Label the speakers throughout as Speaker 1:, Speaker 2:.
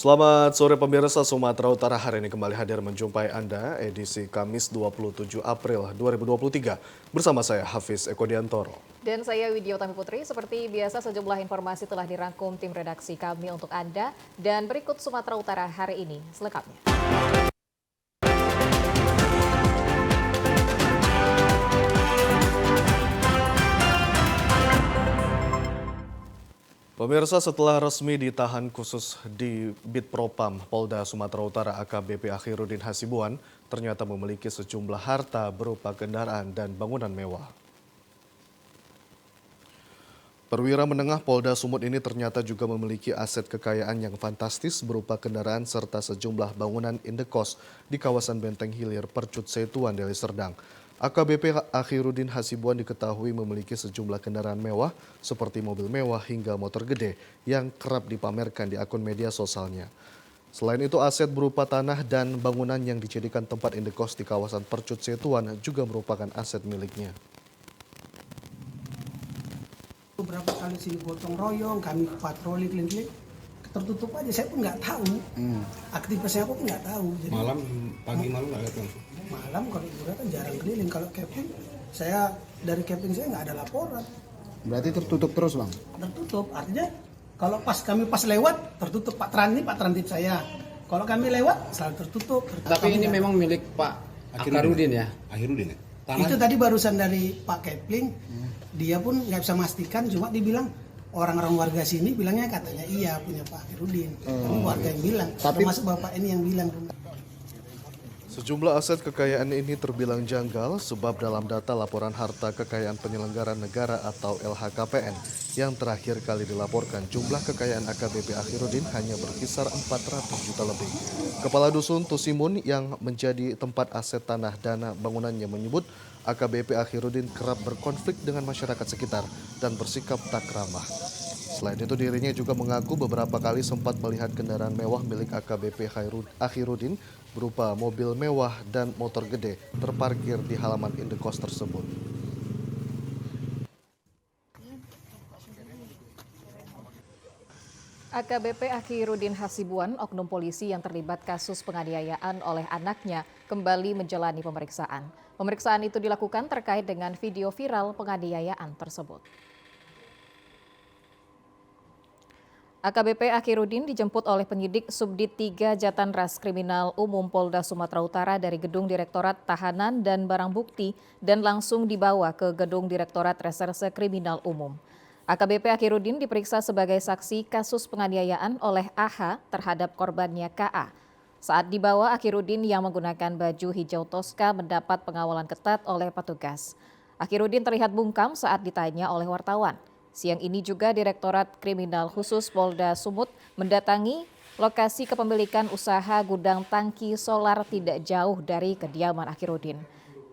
Speaker 1: Selamat sore pemirsa, Sumatera Utara hari ini kembali hadir menjumpai Anda edisi Kamis 27 April 2023 bersama saya Hafiz Eko Diantoro.
Speaker 2: Dan saya Widya Utami Putri. Seperti biasa sejumlah informasi telah dirangkum tim redaksi kami untuk Anda dan berikut Sumatera Utara hari ini selengkapnya.
Speaker 1: Pemirsa, setelah resmi ditahan khusus di Bitpropam Polda Sumatera Utara AKBP Akhiruddin Hasibuan ternyata memiliki sejumlah harta berupa kendaraan dan bangunan mewah. Perwira menengah Polda Sumut ini ternyata juga memiliki aset kekayaan yang fantastis berupa kendaraan serta sejumlah bangunan indekos di kawasan Benteng Hilir, Percut Setuan, Deli Serdang. AKBP Akhiruddin Hasibuan diketahui memiliki sejumlah kendaraan mewah seperti mobil mewah hingga motor gede yang kerap dipamerkan di akun media sosialnya. Selain itu, aset berupa tanah dan bangunan yang dijadikan tempat indekos di kawasan Percut Setuan juga merupakan aset miliknya.
Speaker 3: Beberapa kali sini gotong royong, kami patroli keliling-keliling, tertutup aja. Saya pun nggak tahu, aktivitasnya aku pun nggak tahu. Jadi,
Speaker 4: pagi malam nggak lihat langsung.
Speaker 3: malam kalau liburan kan jarang keliling. Kalau camping, saya dari camping saya nggak ada laporan.
Speaker 4: Berarti tertutup terus, Bang?
Speaker 3: Tertutup, artinya kalau kami pas lewat tertutup. Pak Trantip saya. Kalau kami lewat selalu tertutup.
Speaker 5: Tapi ini memang milik Pak Akhiruddin ya?
Speaker 4: Akhiruddin ya?
Speaker 3: Itu tadi barusan dari Pak Kepling. Dia pun nggak bisa memastikan, cuma dibilang orang-orang warga sini bilangnya katanya iya punya Pak Akhiruddin. Tapi warga yang bilang, termasuk bapak ini yang bilang.
Speaker 1: Sejumlah aset kekayaan ini terbilang janggal sebab dalam data laporan harta kekayaan penyelenggara negara atau LHKPN yang terakhir kali dilaporkan, jumlah kekayaan AKBP Akhiruddin hanya berkisar 400 juta lebih. Kepala Dusun Tusimun yang menjadi tempat aset tanah dana bangunannya menyebut AKBP Akhiruddin kerap berkonflik dengan masyarakat sekitar dan bersikap tak ramah. Selain itu, dirinya juga mengaku beberapa kali sempat melihat kendaraan mewah milik AKBP Akhiruddin berupa mobil mewah dan motor gede terparkir di halaman indekos tersebut.
Speaker 2: AKBP Akhiruddin Hasibuan, oknum polisi yang terlibat kasus penganiayaan oleh anaknya, kembali menjalani pemeriksaan. Pemeriksaan itu dilakukan terkait dengan video viral penganiayaan tersebut. AKBP Akhiruddin dijemput oleh penyidik Subdit 3 Jatanras Kriminal Umum Polda Sumatera Utara dari Gedung Direktorat Tahanan dan Barang Bukti dan langsung dibawa ke Gedung Direktorat Reserse Kriminal Umum. AKBP Akhiruddin diperiksa sebagai saksi kasus penganiayaan oleh AH terhadap korbannya KA. Saat dibawa, Akhiruddin yang menggunakan baju hijau toska mendapat pengawalan ketat oleh petugas. Akhiruddin terlihat bungkam saat ditanya oleh wartawan. Siang ini juga Direktorat Kriminal Khusus Polda Sumut mendatangi lokasi kepemilikan usaha gudang tangki solar tidak jauh dari kediaman Akhiruddin.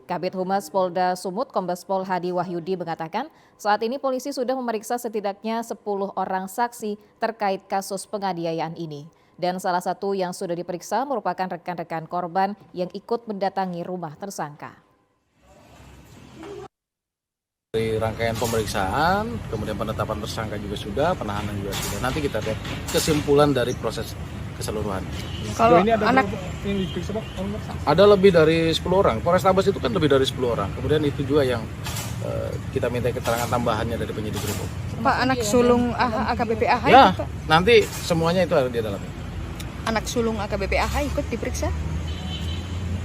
Speaker 2: Kabid Humas Polda Sumut Kombes Pol Hadi Wahyudi mengatakan saat ini polisi sudah memeriksa setidaknya 10 orang saksi terkait kasus penganiayaan ini. Dan salah satu yang sudah diperiksa merupakan rekan-rekan korban yang ikut mendatangi rumah tersangka.
Speaker 5: Dari rangkaian pemeriksaan, kemudian penetapan tersangka juga sudah, penahanan juga sudah. Nanti kita lihat kesimpulan dari proses keseluruhan.
Speaker 6: Kalau ini ada
Speaker 4: anak
Speaker 6: yang diperiksa, Pak?
Speaker 5: Ada lebih dari 10 orang. Polrestabes itu kan lebih dari 10 orang. Kemudian itu juga yang kita minta keterangan tambahannya dari penyidik Brimob.
Speaker 6: Pak, anak sulung AKBP AH
Speaker 5: Ya,
Speaker 6: ikut, Pak?
Speaker 5: nanti semuanya itu ada di dalamnya.
Speaker 6: Anak sulung AKBP AH ikut diperiksa?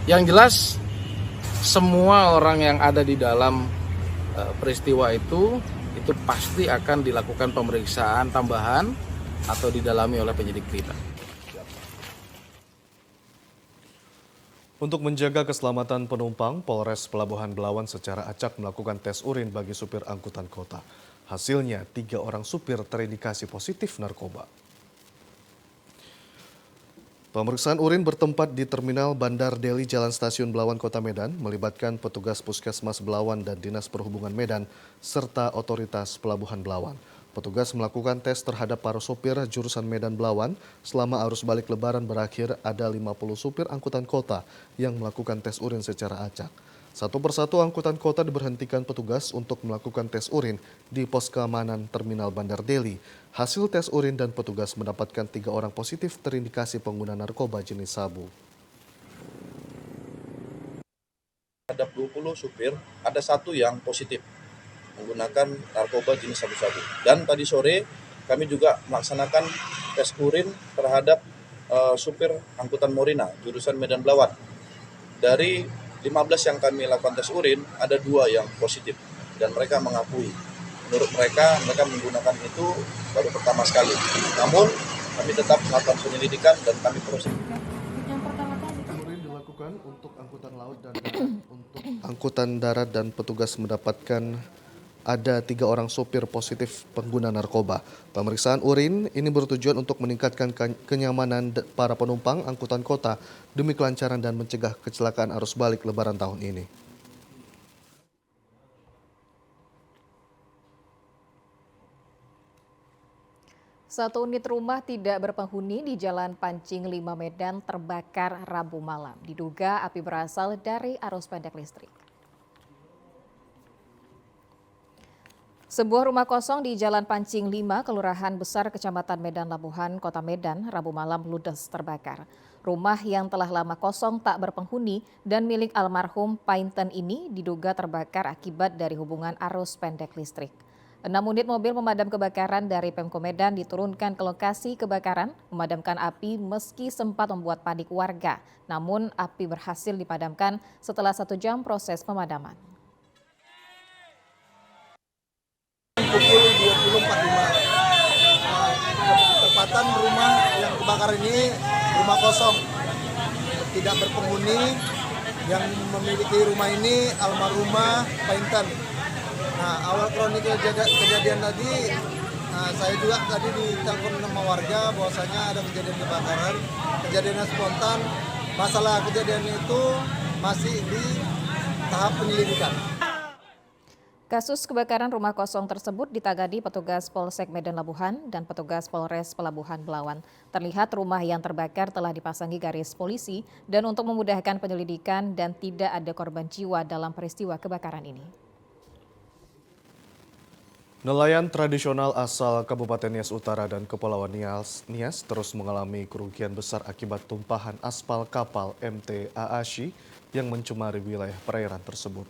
Speaker 5: Yang jelas semua orang yang ada di dalam peristiwa itu pasti akan dilakukan pemeriksaan tambahan atau didalami oleh penyidik kita.
Speaker 1: Untuk menjaga keselamatan penumpang, Polres Pelabuhan Belawan secara acak melakukan tes urin bagi supir angkutan kota. Hasilnya, 3 orang supir terindikasi positif narkoba. Pemeriksaan urin bertempat di Terminal Bandar Deli Jalan Stasiun Belawan Kota Medan melibatkan petugas Puskesmas Belawan dan Dinas Perhubungan Medan serta otoritas Pelabuhan Belawan. Petugas melakukan tes terhadap para sopir jurusan Medan Belawan. Selama arus balik Lebaran berakhir, ada 50 supir angkutan kota yang melakukan tes urin secara acak. Satu persatu angkutan kota diberhentikan petugas untuk melakukan tes urin di pos keamanan Terminal Bandar Deli. Hasil tes urin dan petugas mendapatkan 3 orang positif terindikasi pengguna narkoba jenis sabu.
Speaker 7: Terhadap 20 supir, ada 1 yang positif menggunakan narkoba jenis sabu-sabu. Dan tadi sore kami juga melaksanakan tes urin terhadap supir angkutan Morina jurusan Medan Belawan. Dari 15 yang kami lakukan tes urin, ada 2 yang positif dan mereka mengakui. Menurut mereka menggunakan itu baru pertama sekali. Namun kami tetap melakukan penyelidikan dan kami proses.
Speaker 1: Urin dilakukan untuk angkutan laut dan darat. Untuk angkutan darat dan petugas mendapatkan ada 3 orang sopir positif pengguna narkoba. Pemeriksaan urin ini bertujuan untuk meningkatkan kenyamanan para penumpang angkutan kota demi kelancaran dan mencegah kecelakaan arus balik Lebaran tahun ini.
Speaker 2: Satu unit rumah tidak berpenghuni di Jalan Pancing 5 Medan terbakar Rabu malam. Diduga api berasal dari arus pendek listrik. Sebuah rumah kosong di Jalan Pancing 5, Kelurahan Besar, Kecamatan Medan Labuhan, Kota Medan, Rabu malam ludes terbakar. Rumah yang telah lama kosong tak berpenghuni dan milik almarhum Painten ini diduga terbakar akibat dari hubungan arus pendek listrik. 6 unit mobil pemadam kebakaran dari Pemko Medan diturunkan ke lokasi kebakaran, memadamkan api meski sempat membuat panik warga. Namun api berhasil dipadamkan setelah 1 jam proses pemadaman.
Speaker 8: Pukul 20.45. Tepatan rumah yang kebakaran ini rumah kosong, tidak berpenghuni. Yang memiliki rumah ini almarhumah Painten. Nah, awal kronik kejadian tadi, saya juga tadi ditelepon sama warga bahwasanya ada kejadian kebakaran. Kejadiannya spontan. Masalah kejadian itu masih di tahap penyelidikan.
Speaker 2: Kasus kebakaran rumah kosong tersebut ditangani petugas Polsek Medan Labuhan dan petugas Polres Pelabuhan Belawan. Terlihat rumah yang terbakar telah dipasangi garis polisi dan untuk memudahkan penyelidikan dan tidak ada korban jiwa dalam peristiwa kebakaran ini.
Speaker 1: Nelayan tradisional asal Kabupaten Nias Utara dan Kepulauan Nias terus mengalami kerugian besar akibat tumpahan aspal kapal MT Aashi yang mencemari wilayah perairan tersebut.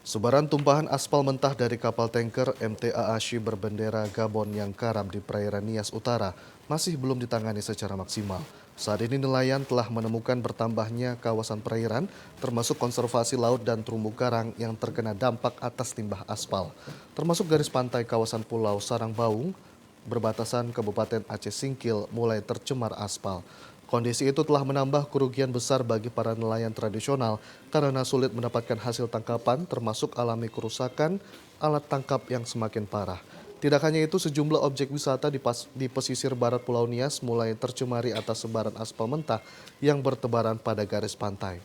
Speaker 1: Sebaran tumpahan aspal mentah dari kapal tanker MT Aashi berbendera Gabon yang karam di perairan Nias Utara masih belum ditangani secara maksimal. Saat ini nelayan telah menemukan bertambahnya kawasan perairan termasuk konservasi laut dan terumbu karang yang terkena dampak atas limbah aspal. Termasuk garis pantai kawasan Pulau Sarangbaung berbatasan Kabupaten Aceh Singkil mulai tercemar aspal. Kondisi itu telah menambah kerugian besar bagi para nelayan tradisional karena sulit mendapatkan hasil tangkapan termasuk alami kerusakan alat tangkap yang semakin parah. Tidak hanya itu, sejumlah objek wisata di pesisir barat Pulau Nias mulai tercemari atas sebaran aspal mentah yang bertebaran pada garis pantai.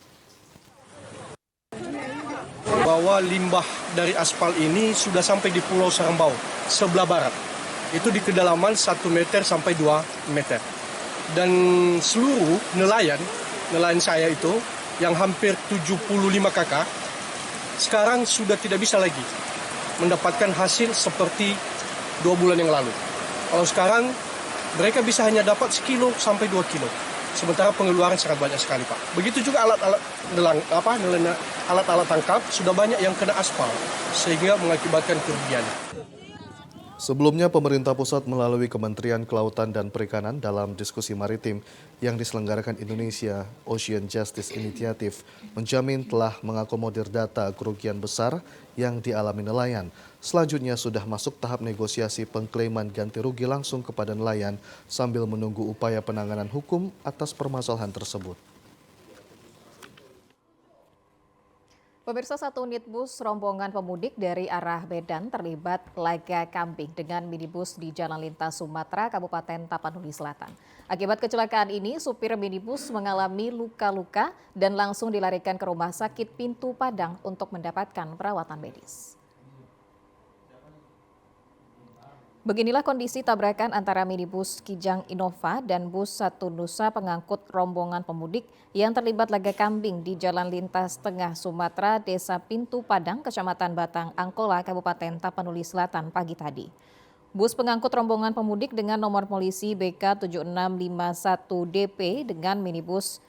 Speaker 9: Bahwa limbah dari aspal ini sudah sampai di Pulau Sarambau sebelah barat. Itu di kedalaman 1 meter sampai 2 meter. Dan seluruh nelayan saya itu yang hampir 75 kakak sekarang sudah tidak bisa lagi mendapatkan hasil seperti 2 bulan yang lalu. Kalau sekarang mereka bisa hanya dapat 1 kilo sampai 2 kilo. Sementara pengeluaran sangat banyak sekali, Pak. Begitu juga alat-alat tangkap sudah banyak yang kena aspal sehingga mengakibatkan kerugian.
Speaker 1: Sebelumnya, pemerintah pusat melalui Kementerian Kelautan dan Perikanan dalam diskusi maritim yang diselenggarakan Indonesia Ocean Justice Initiative menjamin telah mengakomodir data kerugian besar yang dialami nelayan. Selanjutnya sudah masuk tahap negosiasi pengklaiman ganti rugi langsung kepada nelayan sambil menunggu upaya penanganan hukum atas permasalahan tersebut.
Speaker 2: Pemirsa, 1 unit bus rombongan pemudik dari arah Medan terlibat laga kambing dengan minibus di Jalan Lintas Sumatera, Kabupaten Tapanuli Selatan. Akibat kecelakaan ini, supir minibus mengalami luka-luka dan langsung dilarikan ke Rumah Sakit Pintu Padang untuk mendapatkan perawatan medis. Beginilah kondisi tabrakan antara minibus Kijang Innova dan bus Satu Nusa pengangkut rombongan pemudik yang terlibat laga kambing di Jalan Lintas Tengah Sumatera, Desa Pintu Padang, Kecamatan Batang Angkola, Kabupaten Tapanuli Selatan pagi tadi. Bus pengangkut rombongan pemudik dengan nomor polisi BK7651DP dengan minibus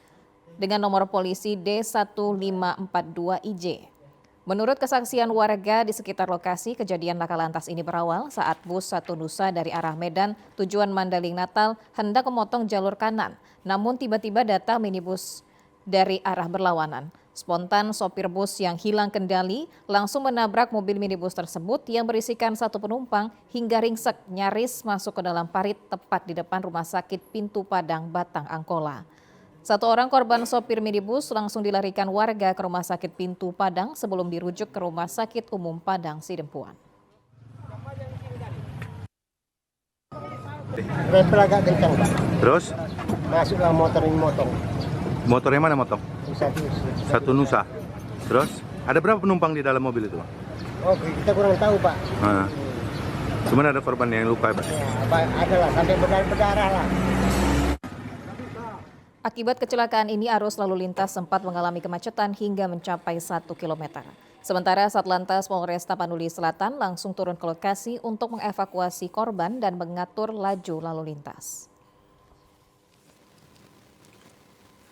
Speaker 2: dengan nomor polisi D1542IJ. Menurut kesaksian warga di sekitar lokasi, kejadian laka lantas ini berawal saat bus Satu Nusa dari arah Medan tujuan Mandaling Natal hendak memotong jalur kanan. Namun tiba-tiba datang minibus dari arah berlawanan. Spontan sopir bus yang hilang kendali langsung menabrak mobil minibus tersebut yang berisikan 1 penumpang hingga ringsek nyaris masuk ke dalam parit tepat di depan Rumah Sakit Pintu Padang, Batang Angkola. 1 orang korban sopir minibus langsung dilarikan warga ke Rumah Sakit Pintu Padang sebelum dirujuk ke Rumah Sakit Umum Padang Sidempuan.
Speaker 10: Rempel agak kencang, Pak.
Speaker 11: Terus?
Speaker 10: Masuklah motor ini motong.
Speaker 11: Motornya mana motong? Satu Nusa. Terus? Ada berapa penumpang di dalam mobil itu?
Speaker 10: Oh, kita kurang tahu, Pak.
Speaker 11: Nah. Cuman ada korban yang luka, Pak?
Speaker 10: Ya, ada lah, sampai berdarah lah.
Speaker 2: Akibat kecelakaan ini, arus lalu lintas sempat mengalami kemacetan hingga mencapai 1 km. Sementara Satlantas Polres Tapanuli Selatan langsung turun ke lokasi untuk mengevakuasi korban dan mengatur laju lalu lintas.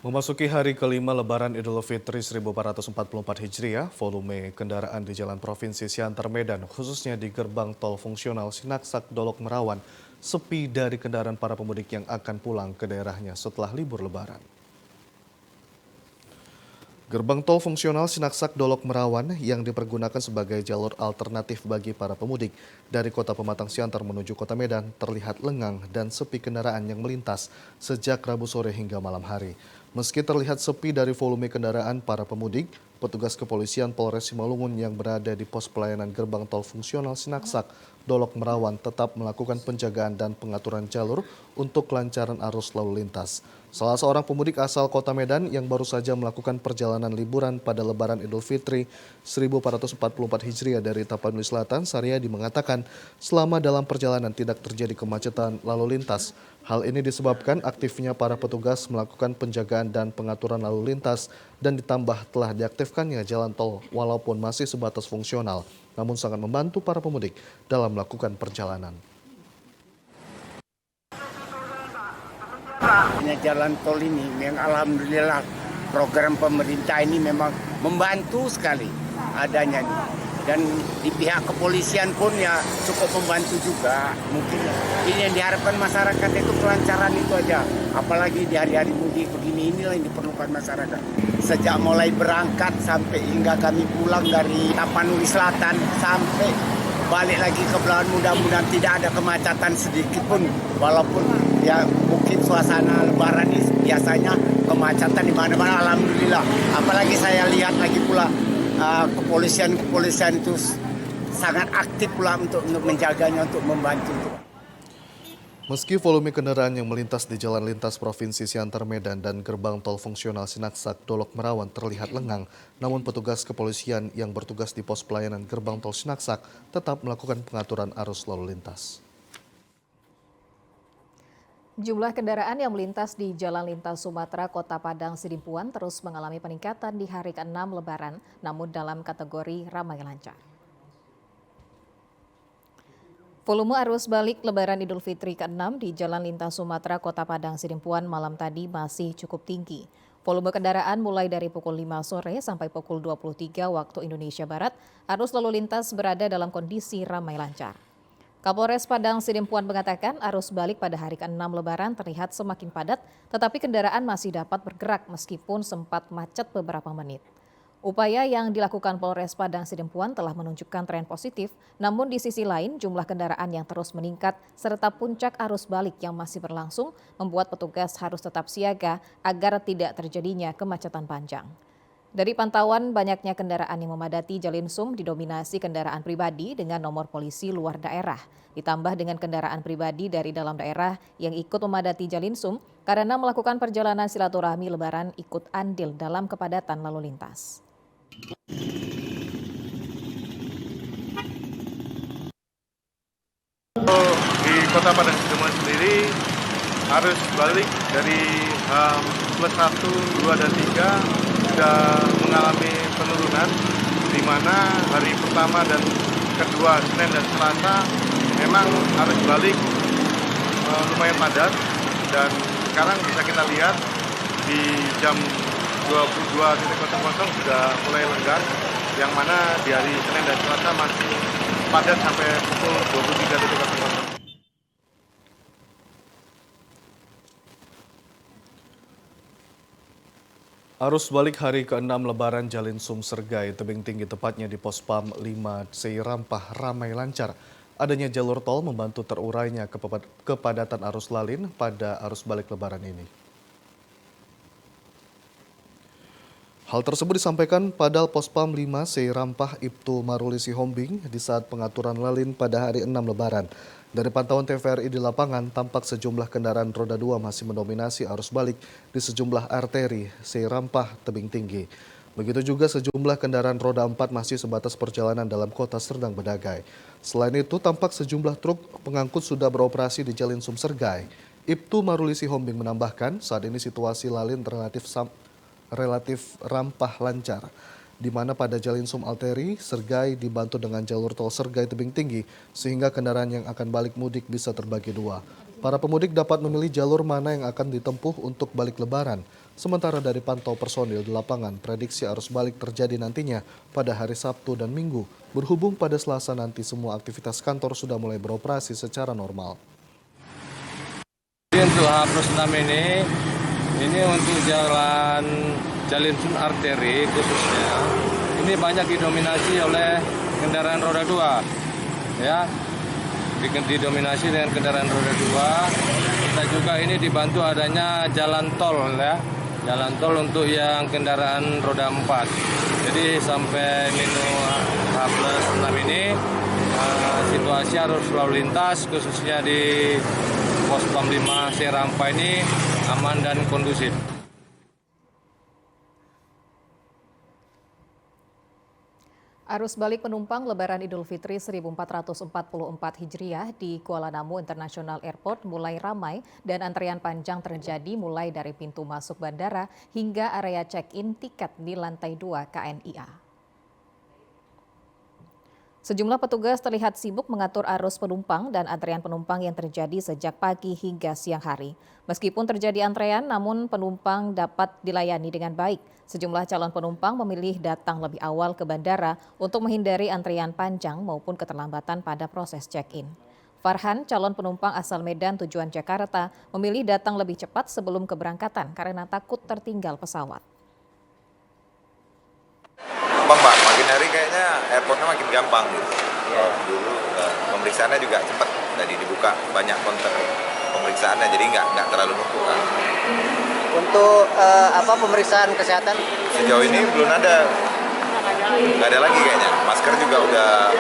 Speaker 1: Memasuki hari kelima Lebaran Idul Fitri 1444 Hijriah, volume kendaraan di jalan Provinsi Siantar Medan, khususnya di gerbang tol fungsional Sinaksak Dolok Merawan, sepi dari kendaraan para pemudik yang akan pulang ke daerahnya setelah libur Lebaran. Gerbang tol fungsional Sinaksak Dolok Merawan yang dipergunakan sebagai jalur alternatif bagi para pemudik dari Kota Pematang Siantar menuju Kota Medan terlihat lengang dan sepi kendaraan yang melintas sejak Rabu sore hingga malam hari. Meski terlihat sepi dari volume kendaraan para pemudik, petugas kepolisian Polres Simalungun yang berada di pos pelayanan gerbang tol fungsional Sinaksak Dolok Merawan tetap melakukan penjagaan dan pengaturan jalur untuk kelancaran arus lalu lintas. Salah seorang pemudik asal Kota Medan yang baru saja melakukan perjalanan liburan pada Lebaran Idul Fitri 1444 Hijriah dari Tapanuli Selatan, Saryadi mengatakan selama dalam perjalanan tidak terjadi kemacetan lalu lintas. Hal ini disebabkan aktifnya para petugas melakukan penjagaan dan pengaturan lalu lintas dan ditambah telah diaktifkannya jalan tol walaupun masih sebatas fungsional, namun sangat membantu para pemudik dalam melakukan perjalanan.
Speaker 10: Jalan tol ini memang alhamdulillah program pemerintah ini memang membantu sekali adanya nih. Dan di pihak kepolisian pun ya cukup membantu juga. Mungkin ini yang diharapkan masyarakat itu kelancaran itu aja. Apalagi di hari-hari mudik begini, inilah yang diperlukan masyarakat. Sejak mulai berangkat sampai hingga kami pulang dari Tapanuli Selatan sampai balik lagi ke Belawan, mudah-mudahan tidak ada kemacetan sedikit pun. Walaupun ya mungkin suasana Lebaran ini biasanya kemacetan di mana-mana, alhamdulillah. Apalagi saya lihat lagi pula kepolisian itu sangat aktif pula untuk menjaganya, untuk membantu itu.
Speaker 1: Meski volume kendaraan yang melintas di jalan lintas Provinsi Siantar Medan dan gerbang tol fungsional Sinaksak Dolok Merawan terlihat lengang, namun petugas kepolisian yang bertugas di pos pelayanan gerbang tol Sinaksak tetap melakukan pengaturan arus lalu lintas.
Speaker 2: Jumlah kendaraan yang melintas di Jalan Lintas Sumatera Kota Padang Sidimpuan terus mengalami peningkatan di hari ke-6 Lebaran, namun dalam kategori ramai lancar. Volume arus balik Lebaran Idul Fitri ke-6 di Jalan Lintas Sumatera Kota Padang Sidimpuan malam tadi masih cukup tinggi. Volume kendaraan mulai dari pukul 5 sore sampai pukul 23 waktu Indonesia Barat, arus lalu lintas berada dalam kondisi ramai lancar. Kapolres Padang Sidimpuan mengatakan arus balik pada hari ke-6 Lebaran terlihat semakin padat, tetapi kendaraan masih dapat bergerak meskipun sempat macet beberapa menit. Upaya yang dilakukan Polres Padang Sidimpuan telah menunjukkan tren positif, namun di sisi lain jumlah kendaraan yang terus meningkat serta puncak arus balik yang masih berlangsung membuat petugas harus tetap siaga agar tidak terjadinya kemacetan panjang. Dari pantauan banyaknya kendaraan yang memadati Jalinsum didominasi kendaraan pribadi dengan nomor polisi luar daerah, ditambah dengan kendaraan pribadi dari dalam daerah yang ikut memadati Jalinsum karena melakukan perjalanan silaturahmi Lebaran ikut andil dalam kepadatan lalu lintas.
Speaker 11: Kota Padang Sidempuan sendiri arus balik dari plus 1, 2, dan 3 sudah mengalami penurunan, di mana hari pertama dan kedua, Senin dan Selasa, memang arus balik lumayan padat, dan sekarang bisa kita lihat di jam 22.00 sudah mulai lenggang, yang mana di hari Senin dan Selasa masih padat sampai pukul 23.00.
Speaker 1: Arus balik hari ke-6 Lebaran Jalin Sum Sergai tebing tinggi tepatnya di Pospam 5 Sei Rampah ramai lancar. Adanya jalur tol membantu terurainya kepadatan arus lalin pada arus balik Lebaran ini. Hal tersebut disampaikan Padal Pospam 5 Sei Rampah Ibtu Maruli Sihombing di saat pengaturan lalin pada hari 6 Lebaran. Dari pantauan TVRI di lapangan, tampak sejumlah kendaraan roda 2 masih mendominasi arus balik di sejumlah arteri Sei Rampah tebing tinggi. Begitu juga sejumlah kendaraan roda 4 masih sebatas perjalanan dalam kota Serdang Bedagai. Selain itu, tampak sejumlah truk pengangkut sudah beroperasi di Jalin Sum Sergai. Ibtu Maruli Sihombing menambahkan, saat ini situasi lalin relatif rampah lancar, di mana pada Jalin Sum Arteri, Sergai dibantu dengan jalur tol Sergai tebing tinggi, sehingga kendaraan yang akan balik mudik bisa terbagi dua. Para pemudik dapat memilih jalur mana yang akan ditempuh untuk balik Lebaran. Sementara dari pantau personil di lapangan, prediksi arus balik terjadi nantinya pada hari Sabtu dan Minggu. Berhubung pada Selasa nanti semua aktivitas kantor sudah mulai beroperasi secara normal.
Speaker 12: Untuk H+6 ini untuk jalan Jalin Sum Arteri khususnya, ini banyak didominasi oleh kendaraan roda 2, ya. Didominasi dengan kendaraan roda 2. Kita juga ini dibantu adanya jalan tol, ya. Jalan tol untuk yang kendaraan roda 4. Jadi sampai H+6 ini situasi arus lalu lintas khususnya di Pospam 5 Sei Rampah ini aman dan kondusif.
Speaker 2: Arus balik penumpang Lebaran Idul Fitri 1444 Hijriah di Kuala Namu International Airport mulai ramai dan antrian panjang terjadi mulai dari pintu masuk bandara hingga area check-in tiket di lantai 2 KNIA. Sejumlah petugas terlihat sibuk mengatur arus penumpang dan antrean penumpang yang terjadi sejak pagi hingga siang hari. Meskipun terjadi antrean, namun penumpang dapat dilayani dengan baik. Sejumlah calon penumpang memilih datang lebih awal ke bandara untuk menghindari antrean panjang maupun keterlambatan pada proses check-in. Farhan, calon penumpang asal Medan tujuan Jakarta, memilih datang lebih cepat sebelum keberangkatan karena takut tertinggal pesawat.
Speaker 13: Gampang Pak, makin hari kayaknya airportnya makin gampang gitu. Dulu pemeriksaannya juga cepat, tadi dibuka banyak counter pemeriksaannya, jadi nggak terlalu numpuk kan.
Speaker 14: Untuk pemeriksaan kesehatan?
Speaker 13: Sejauh ini belum ada, nggak ada lagi kayaknya. Masker juga udah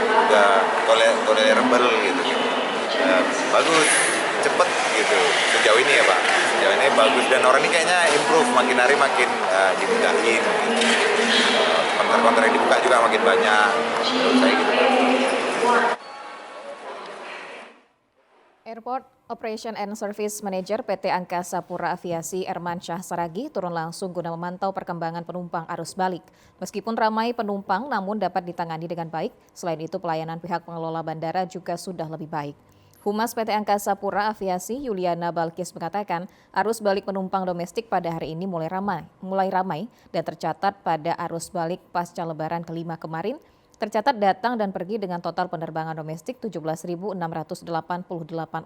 Speaker 13: tolerable gitu. Bagus, cepet gitu. Sejauh ini ya Pak, sejauh ini bagus dan orang ini kayaknya improve, makin hari makin dibukain gitu. Konter-konter yang dibuka juga makin banyak, menurut saya gitu.
Speaker 2: Airport Operation and Service Manager PT Angkasa Pura Aviasi Erman Syah Saragi turun langsung guna memantau perkembangan penumpang arus balik. Meskipun ramai penumpang namun dapat ditangani dengan baik. Selain itu pelayanan pihak pengelola bandara juga sudah lebih baik. Humas PT Angkasa Pura Aviasi Yuliana Balkis mengatakan arus balik penumpang domestik pada hari ini mulai ramai dan tercatat pada arus balik pasca Lebaran kelima kemarin tercatat datang dan pergi dengan total penerbangan domestik 17.688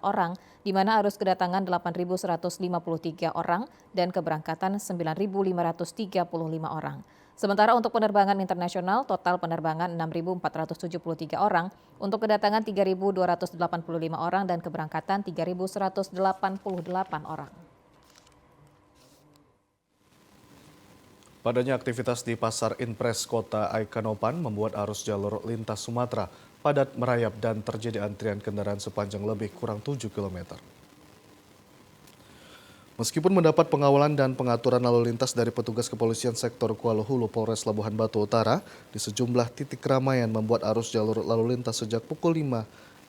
Speaker 2: orang, di mana arus kedatangan 8.153 orang dan keberangkatan 9.535 orang. Sementara untuk penerbangan internasional, total penerbangan 6.473 orang, untuk kedatangan 3.285 orang dan keberangkatan 3.188 orang.
Speaker 1: Padanya aktivitas di Pasar Inpres Kota Aikanopan membuat arus jalur lintas Sumatera padat merayap dan terjadi antrian kendaraan sepanjang lebih kurang 7 km. Meskipun mendapat pengawalan dan pengaturan lalu lintas dari petugas kepolisian sektor Kuala Hulu Polres Labuhan Batu Utara, di sejumlah titik keramaian membuat arus jalur lalu lintas sejak pukul 5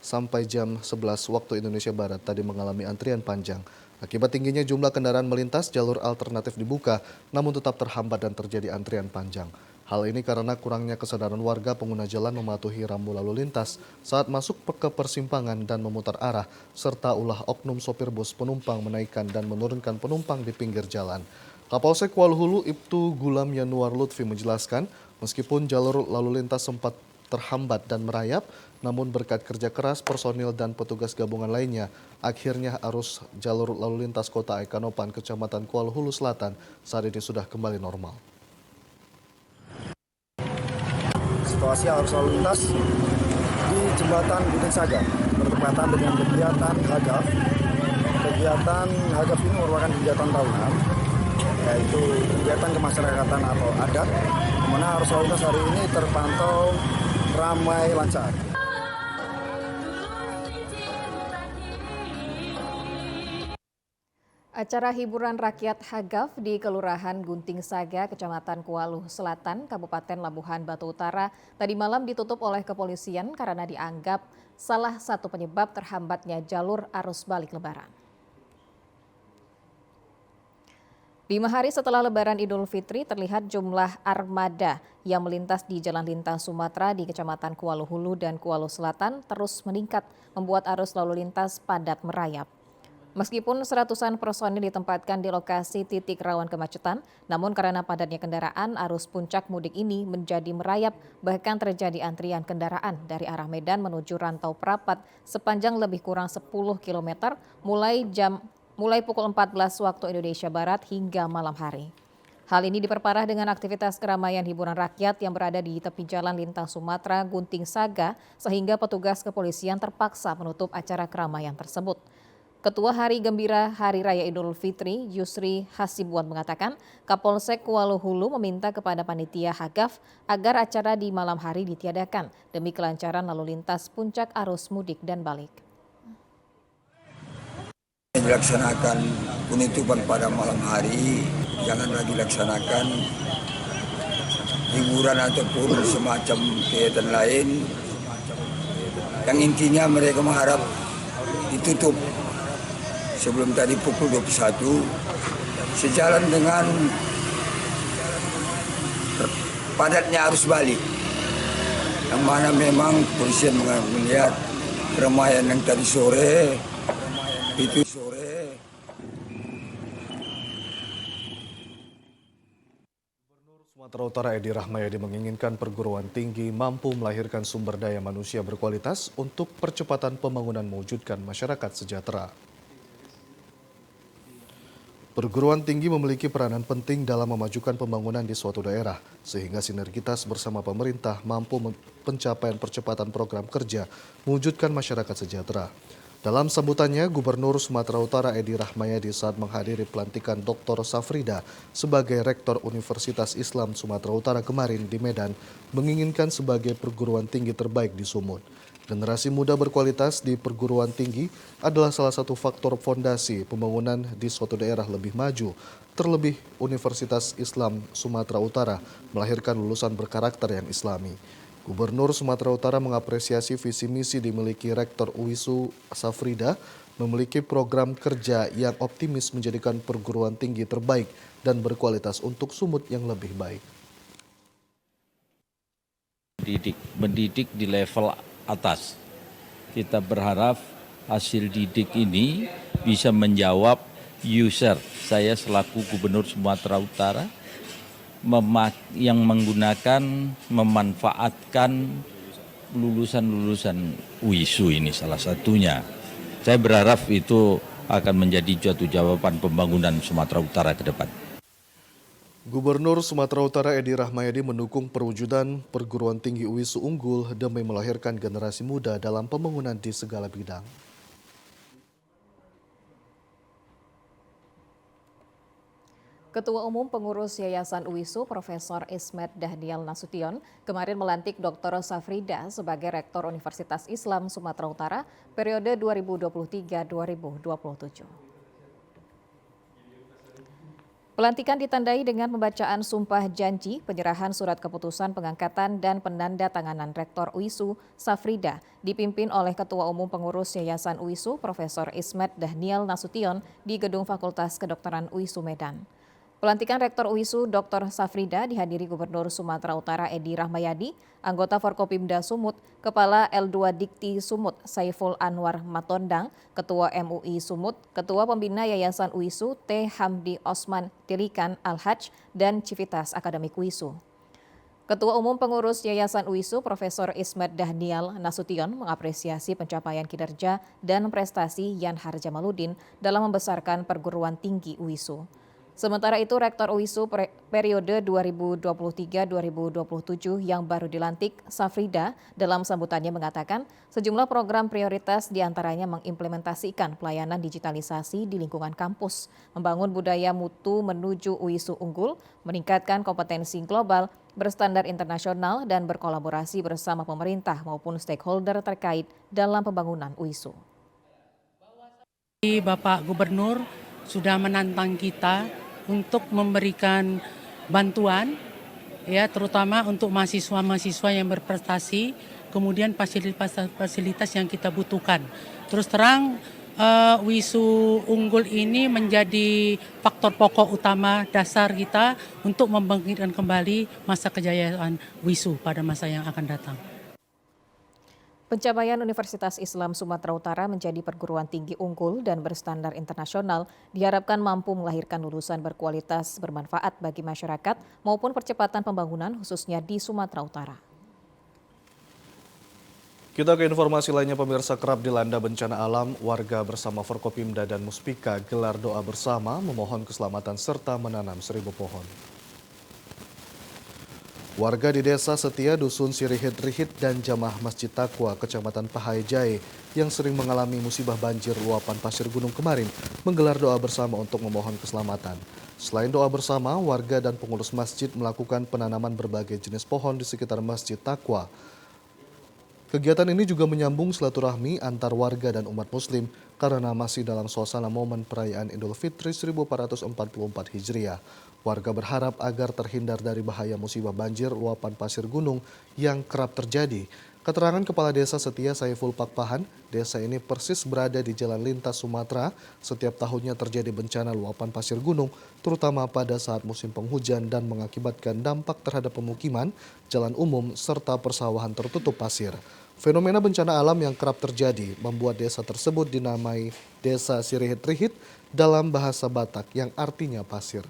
Speaker 1: sampai jam 11 waktu Indonesia Barat tadi mengalami antrian panjang. Akibat tingginya jumlah kendaraan melintas, jalur alternatif dibuka, namun tetap terhambat dan terjadi antrian panjang. Hal ini karena kurangnya kesadaran warga pengguna jalan mematuhi rambu lalu lintas saat masuk ke persimpangan dan memutar arah, serta ulah oknum sopir bus penumpang menaikkan dan menurunkan penumpang di pinggir jalan. Kapolsek Kuala Hulu Ibtu Gulam Yanuar Lutfi menjelaskan, meskipun jalur lalu lintas sempat terhambat dan merayap, namun berkat kerja keras personil dan petugas gabungan lainnya, akhirnya arus jalur lalu lintas Kota Aikanopan, Kecamatan Kuala Hulu Selatan saat ini sudah kembali normal.
Speaker 15: Situasi arus lalu lintas di Jembatan Gunting Saga bertepatan dengan kegiatan Hagaf. Kegiatan Hagaf ini merupakan kegiatan tahunan, yaitu kegiatan kemasyarakatan atau adat, di mana arus lalu lintas hari ini terpantau ramai lancar.
Speaker 2: Acara hiburan rakyat Hagaf di Kelurahan Gunting Saga, Kecamatan Kuala Hulu Selatan, Kabupaten Labuhan Batu Utara, tadi malam ditutup oleh kepolisian karena dianggap salah satu penyebab terhambatnya jalur arus balik Lebaran. 5 hari setelah Lebaran Idul Fitri, terlihat jumlah armada yang melintas di jalan lintas Sumatera di Kecamatan Kuala Hulu dan Kuala Hulu Selatan terus meningkat, membuat arus lalu lintas padat merayap. Meskipun seratusan personil ditempatkan di lokasi titik rawan kemacetan, namun karena padatnya kendaraan, arus puncak mudik ini menjadi merayap, bahkan terjadi antrian kendaraan dari arah Medan menuju Rantau Prapat sepanjang lebih kurang 10 km mulai pukul 14 waktu Indonesia Barat hingga malam hari. Hal ini diperparah dengan aktivitas keramaian hiburan rakyat yang berada di tepi jalan lintas Sumatera Gunting Saga, sehingga petugas kepolisian terpaksa menutup acara keramaian tersebut. Ketua Hari Gembira Hari Raya Idul Fitri, Yusri Hasibuan mengatakan, Kapolsek Kuala Hulu meminta kepada panitia Hagaf agar acara di malam hari ditiadakan demi kelancaran lalu lintas puncak arus mudik dan balik.
Speaker 16: Dilaksanakan penutupan pada malam hari, jangan lagi laksanakan hiburan ataupun semacam kegiatan lain. Yang intinya mereka mengharap ditutup sebelum tadi pukul 21, sejalan dengan padatnya arus balik, yang mana memang polisian melihat keramaian yang tadi sore itu
Speaker 1: Sumatera Utara Edi Rahmayadi menginginkan perguruan tinggi mampu melahirkan sumber daya manusia berkualitas untuk percepatan pembangunan mewujudkan masyarakat sejahtera. Perguruan tinggi memiliki peranan penting dalam memajukan pembangunan di suatu daerah, sehingga sinergitas bersama pemerintah mampu pencapaian percepatan program kerja mewujudkan masyarakat sejahtera. Dalam sambutannya, Gubernur Sumatera Utara Edi Rahmayadi saat menghadiri pelantikan Dr. Safrida sebagai Rektor Universitas Islam Sumatera Utara kemarin di Medan, menginginkan sebagai perguruan tinggi terbaik di Sumut. Generasi muda berkualitas di perguruan tinggi adalah salah satu faktor fondasi pembangunan di suatu daerah lebih maju. Terlebih, Universitas Islam Sumatera Utara melahirkan lulusan berkarakter yang islami. Gubernur Sumatera Utara mengapresiasi visi misi dimiliki Rektor UISU Safrida, memiliki program kerja yang optimis menjadikan perguruan tinggi terbaik dan berkualitas untuk Sumut yang lebih baik.
Speaker 17: Mendidik di level atas. Kita berharap hasil didik ini bisa menjawab user. Saya selaku Gubernur Sumatera Utara yang memanfaatkan lulusan-lulusan UISU ini salah satunya. Saya berharap itu akan menjadi suatu jawaban pembangunan Sumatera Utara ke depan.
Speaker 1: Gubernur Sumatera Utara Edi Rahmayadi mendukung perwujudan perguruan tinggi UISU unggul demi melahirkan generasi muda dalam pembangunan di segala bidang.
Speaker 2: Ketua Umum Pengurus Yayasan UISU Profesor Ismet Dahdial Nasution kemarin melantik Dr. Safrida sebagai Rektor Universitas Islam Sumatera Utara periode 2023-2027. Pelantikan ditandai dengan pembacaan sumpah janji, penyerahan surat keputusan pengangkatan dan penandatanganan Rektor UISU Safrida dipimpin oleh Ketua Umum Pengurus Yayasan UISU Profesor Ismet Dahnial Nasution di Gedung Fakultas Kedokteran UISU Medan. Pelantikan Rektor UISU Dr. Safrida dihadiri Gubernur Sumatera Utara Edi Rahmayadi, anggota Forkopimda Sumut, Kepala L2 Dikti Sumut Saiful Anwar Matondang, Ketua MUI Sumut, Ketua Pembina Yayasan UISU T. Hamdi Osman Tilikan Al-Hajj, dan Civitas Akademik UISU. Ketua Umum Pengurus Yayasan UISU Profesor Ismet Dahnial Nasution mengapresiasi pencapaian kinerja dan prestasi Yan Harjamaludin dalam membesarkan perguruan tinggi UISU. Sementara itu, Rektor UISU periode 2023-2027 yang baru dilantik, Safrida, dalam sambutannya mengatakan sejumlah program prioritas diantaranya mengimplementasikan pelayanan digitalisasi di lingkungan kampus, membangun budaya mutu menuju UISU unggul, meningkatkan kompetensi global, berstandar internasional, dan berkolaborasi bersama pemerintah maupun stakeholder terkait dalam pembangunan UISU.
Speaker 18: Bapak Gubernur sudah menantang kita untuk memberikan bantuan, ya, terutama untuk mahasiswa-mahasiswa yang berprestasi, kemudian fasilitas yang kita butuhkan. Terus terang, UISU unggul ini menjadi faktor pokok utama dasar kita untuk membangkitkan kembali masa kejayaan UISU pada masa yang akan datang.
Speaker 2: Pencapaian Universitas Islam Sumatera Utara menjadi perguruan tinggi unggul dan berstandar internasional diharapkan mampu melahirkan lulusan berkualitas bermanfaat bagi masyarakat maupun percepatan pembangunan khususnya di Sumatera Utara.
Speaker 1: Kita ke informasi lainnya, pemirsa. Kerap dilanda bencana alam, warga bersama Forkopimda dan Muspika gelar doa bersama memohon keselamatan serta menanam 1000 pohon. Warga di Desa Setia, Dusun Sirihit-Rihit dan Jamaah Masjid Taqwa, Kecamatan Pahai Jae yang sering mengalami musibah banjir luapan pasir gunung kemarin menggelar doa bersama untuk memohon keselamatan. Selain doa bersama, warga dan pengurus masjid melakukan penanaman berbagai jenis pohon di sekitar Masjid Taqwa. Kegiatan ini juga menyambung silaturahmi antar warga dan umat muslim karena masih dalam suasana momen perayaan Idul Fitri 1444 Hijriah. Warga berharap agar terhindar dari bahaya musibah banjir luapan pasir gunung yang kerap terjadi. Keterangan Kepala Desa Setia Saiful Pakpahan, desa ini persis berada di jalan lintas Sumatera. Setiap tahunnya terjadi bencana luapan pasir gunung, terutama pada saat musim penghujan dan mengakibatkan dampak terhadap pemukiman, jalan umum, serta persawahan tertutup pasir. Fenomena bencana alam yang kerap terjadi membuat desa tersebut dinamai Desa Sirihit-Rihit dalam bahasa Batak yang artinya pasir.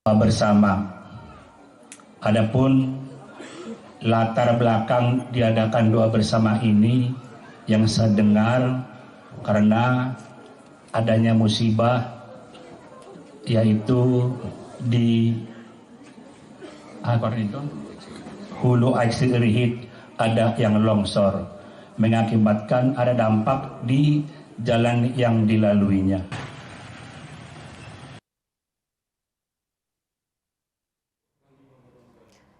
Speaker 19: Bersama. Adapun latar belakang diadakan doa bersama ini yang saya dengar karena adanya musibah yaitu di Hulu Sirihit ada yang longsor mengakibatkan ada dampak di jalan yang dilaluinya.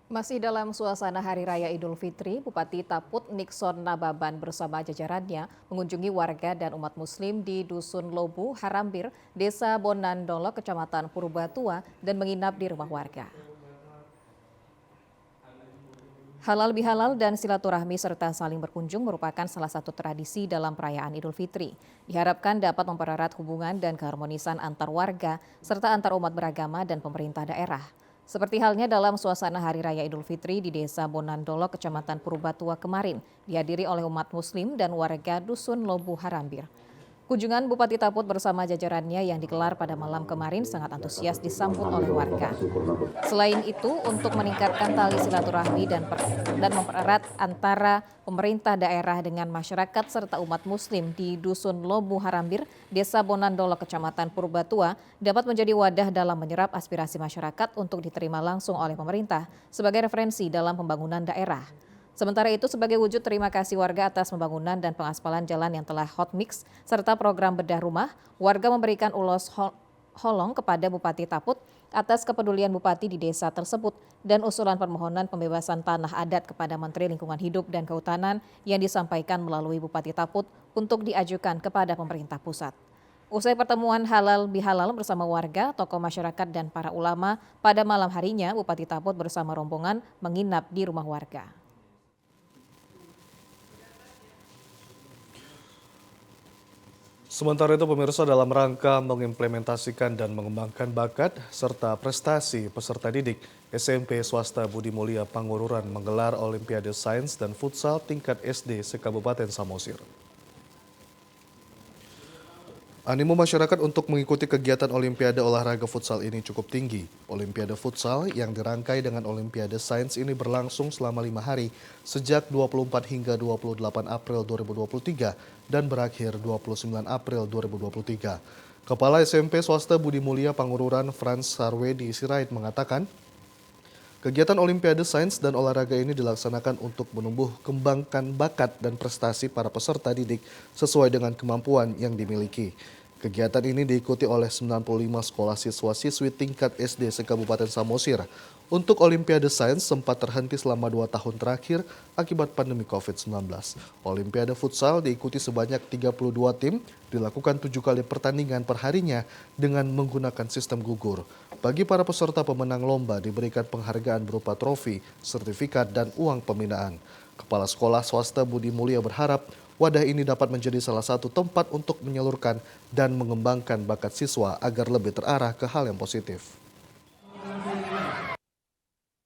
Speaker 2: Masih dalam suasana Hari Raya Idul Fitri, Bupati Taput Nixon Nababan bersama jajarannya mengunjungi warga dan umat muslim di Dusun Lobu, Harambir, Desa Bonandolo, Kecamatan Purbatua, dan menginap di rumah warga. Halal bihalal dan silaturahmi serta saling berkunjung merupakan salah satu tradisi dalam perayaan Idul Fitri. Diharapkan dapat mempererat hubungan dan keharmonisan antar warga serta antar umat beragama dan pemerintah daerah. Seperti halnya dalam suasana Hari Raya Idul Fitri di Desa Bonandolo, Kecamatan Purbatua kemarin, dihadiri oleh umat muslim dan warga Dusun Lobu Harambir. Kunjungan Bupati Taput bersama jajarannya yang digelar pada malam kemarin sangat antusias disambut oleh warga. Selain itu, untuk meningkatkan tali silaturahmi dan mempererat antara pemerintah daerah dengan masyarakat serta umat muslim di Dusun Lobu Harambir, Desa Bonandolo, Kecamatan Purbatua dapat menjadi wadah dalam menyerap aspirasi masyarakat untuk diterima langsung oleh pemerintah sebagai referensi dalam pembangunan daerah. Sementara itu, sebagai wujud terima kasih warga atas pembangunan dan pengaspalan jalan yang telah hot mix serta program bedah rumah, warga memberikan ulos holong kepada Bupati Taput atas kepedulian Bupati di desa tersebut dan usulan permohonan pembebasan tanah adat kepada Menteri Lingkungan Hidup dan Kehutanan yang disampaikan melalui Bupati Taput untuk diajukan kepada pemerintah pusat. Usai pertemuan halal bihalal bersama warga, tokoh masyarakat dan para ulama, pada malam harinya Bupati Tapot bersama rombongan menginap di rumah warga.
Speaker 1: Sementara itu pemirsa, dalam rangka mengimplementasikan dan mengembangkan bakat serta prestasi peserta didik, SMP Swasta Budi Mulia Pangururan menggelar Olimpiade Sains dan Futsal tingkat SD se-Kabupaten Samosir. Animo masyarakat untuk mengikuti kegiatan Olimpiade olahraga futsal ini cukup tinggi. Olimpiade futsal yang dirangkai dengan Olimpiade Sains ini berlangsung selama 5 hari sejak 24 hingga 28 April 2023 dan berakhir 29 April 2023. Kepala SMP Swasta Budi Mulia Pangururan Frans Sarwedi Sirait mengatakan, kegiatan Olimpiade Sains dan Olahraga ini dilaksanakan untuk menumbuh kembangkan bakat dan prestasi para peserta didik sesuai dengan kemampuan yang dimiliki. Kegiatan ini diikuti oleh 95 sekolah siswa-siswi tingkat SD se-Kabupaten Samosir. Untuk Olimpiade Sains sempat terhenti selama 2 tahun terakhir akibat pandemi COVID-19. Olimpiade Futsal diikuti sebanyak 32 tim, dilakukan 7 kali pertandingan perharinya dengan menggunakan sistem gugur. Bagi para peserta pemenang lomba diberikan penghargaan berupa trofi, sertifikat, dan uang pembinaan. Kepala Sekolah Swasta Budi Mulia berharap wadah ini dapat menjadi salah satu tempat untuk menyalurkan dan mengembangkan bakat siswa agar lebih terarah ke hal yang positif.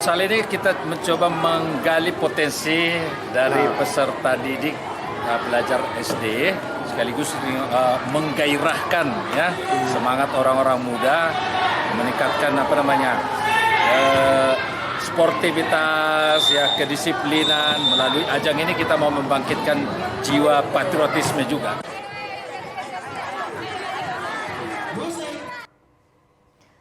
Speaker 20: Kali ini kita mencoba menggali potensi dari peserta didik pelajar SD, sekaligus menggairahkan ya semangat orang-orang muda, meningkatkan sportivitas, ya kedisiplinan. Melalui ajang ini kita mau membangkitkan jiwa patriotisme juga.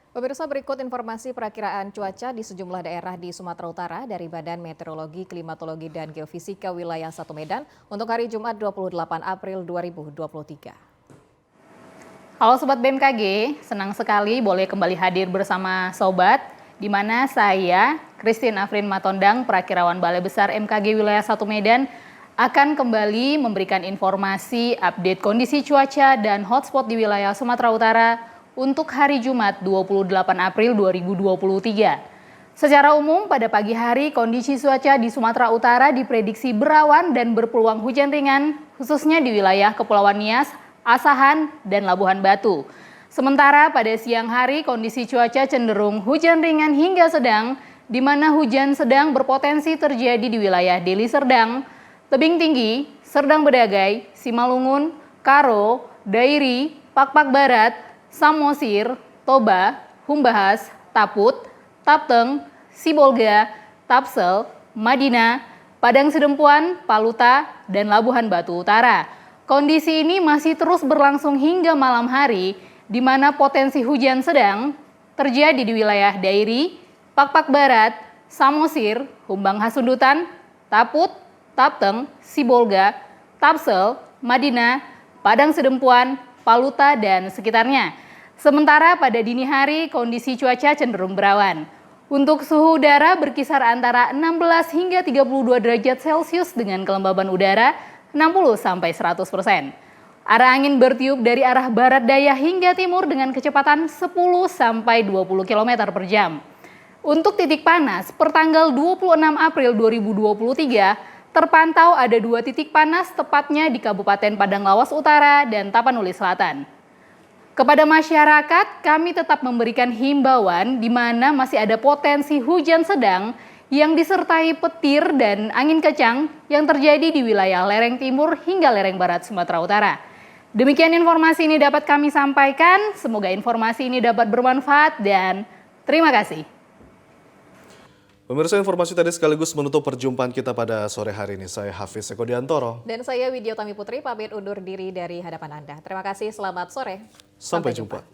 Speaker 2: Pemirsa, berikut informasi perakiraan cuaca di sejumlah daerah di Sumatera Utara dari Badan Meteorologi, Klimatologi, dan Geofisika Wilayah 1 Medan untuk hari Jumat 28 April 2023.
Speaker 21: Halo Sobat BMKG, senang sekali boleh kembali hadir bersama Sobat, di mana saya, Christine Afrin Matondang, Perakirawan Balai Besar MKG Wilayah 1 Medan, akan kembali memberikan informasi update kondisi cuaca dan hotspot di wilayah Sumatera Utara untuk hari Jumat 28 April 2023. Secara umum pada pagi hari kondisi cuaca di Sumatera Utara diprediksi berawan dan berpeluang hujan ringan khususnya di wilayah Kepulauan Nias, Asahan, dan Labuhan Batu. Sementara pada siang hari kondisi cuaca cenderung hujan ringan hingga sedang, di mana hujan sedang berpotensi terjadi di wilayah Deli Serdang, Tebing Tinggi, Serdang Bedagai, Simalungun, Karo, Dairi, Pakpak Barat, Samosir, Toba, Humbahas, Taput, Tapteng, Sibolga, Tapsel, Madinah, Padang Sidempuan, Paluta, dan Labuhan Batu Utara. Kondisi ini masih terus berlangsung hingga malam hari, di mana potensi hujan sedang terjadi di wilayah Dairi, Pakpak Barat, Samosir, Humbang Hasundutan, Taput, Tapteng, Sibolga, Tapsel, Madinah, Padang Sidempuan, Paluta, dan sekitarnya. Sementara pada dini hari kondisi cuaca cenderung berawan. Untuk suhu udara berkisar antara 16 hingga 32 derajat Celcius dengan kelembaban udara 60-100%. Arah angin bertiup dari arah barat daya hingga timur dengan kecepatan 10-20 km per jam. Untuk titik panas, pertanggal 26 April 2023, terpantau ada 2 titik panas tepatnya di Kabupaten Padang Lawas Utara dan Tapanuli Selatan. Kepada masyarakat, kami tetap memberikan himbauan di mana masih ada potensi hujan sedang yang disertai petir dan angin kencang yang terjadi di wilayah lereng timur hingga lereng barat Sumatera Utara. Demikian informasi ini dapat kami sampaikan, semoga informasi ini dapat bermanfaat dan terima kasih.
Speaker 1: Pemirsa, informasi tadi sekaligus menutup perjumpaan kita pada sore hari ini. Saya Hafiz Eko Diantoro.
Speaker 2: Dan saya Widya Utami Putri, pamit undur diri dari hadapan Anda. Terima kasih, selamat sore.
Speaker 1: Sampai jumpa.